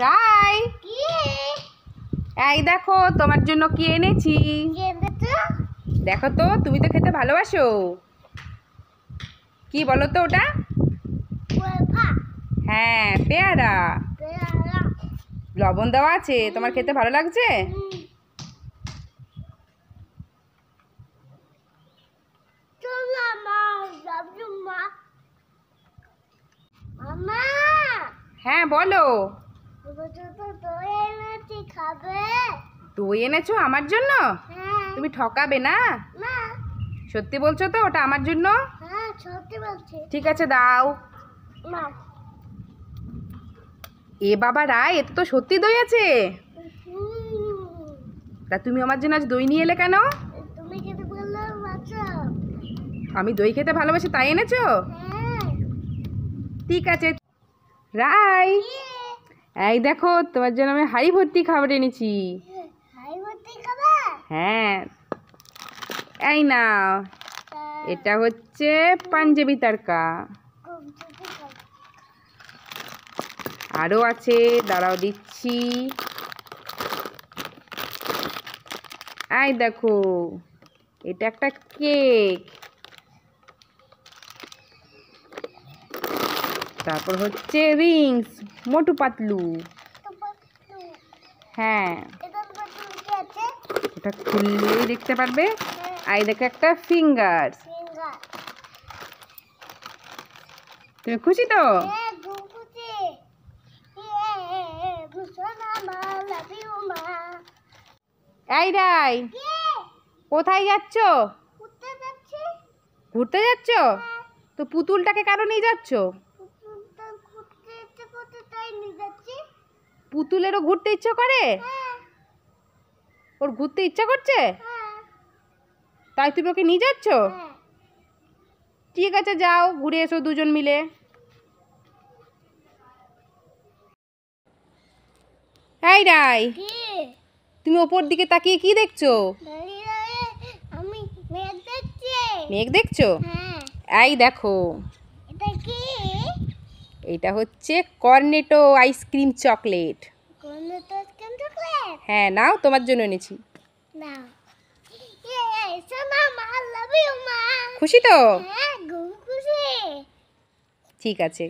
রাই, এই দেখো তোমার জন্য কি এনেছি। দেখো তো, তুমি তো খেতে ভালোবাসো। কি বলো তো ওটা? হ্যাঁ, পেয়ারা। লবণ দেওয়া আছে। তোমার খেতে ভালো লাগছে? হ্যাঁ বলো। দই এনেছো আমার জন্য? তুমি ঠকাবে না? সত্যি বলছো তো ওটা আমার জন্য? ঠিক আছে, দাও। এ বাবা রায়, এতে তো সত্যি দই আছে। তা তুমি আমার জন্য আজ দই নিয়ে এলে কেন? আমি দই খেতে ভালোবাসি তাই এনেছো? ঠিক আছে রাই, এই দেখো তোমার জন্য আমি হাঁড়ি ভর্তি খাবার এনেছি। হ্যাঁ, এই নাও। এটা হচ্ছে পাঞ্জাবি তড়কা। আরও আছে, দাঁড়াও দিচ্ছি। এই দেখো, এটা একটা কেক। তারপর হচ্ছে রিংস, মোটু পাতলু। হ্যাঁ, এটা খুললেই দেখতে পারবে। এই দেখো একটা ফিঙ্গার। তুমি খুশি তো? এই রাই, কোথায় যাচ্ছ? ঘুরতে যাচ্ছ? তো পুতুলটাকে কেন নিয়ে যাচ্ছ? পুতুলেরও ঘুরতে ইচ্ছে করে? ওর ঘুরতে ইচ্ছা করছে তাই তুমি ওকে নিয়ে যাচ্ছ? ঠিক আছে, যাও ঘুরে এসো দুজন মিলে। এই রাই, তুমি ওপর দিকে তাকিয়ে কি দেখছো? মেঘ দেখছো? এই দেখো, এটা হচ্ছে কর্নেটো আইসক্রিম চকলেট। হ্যাঁ, নাও, তোমার জন্য এনেছি। খুশি তো? ঠিক আছে।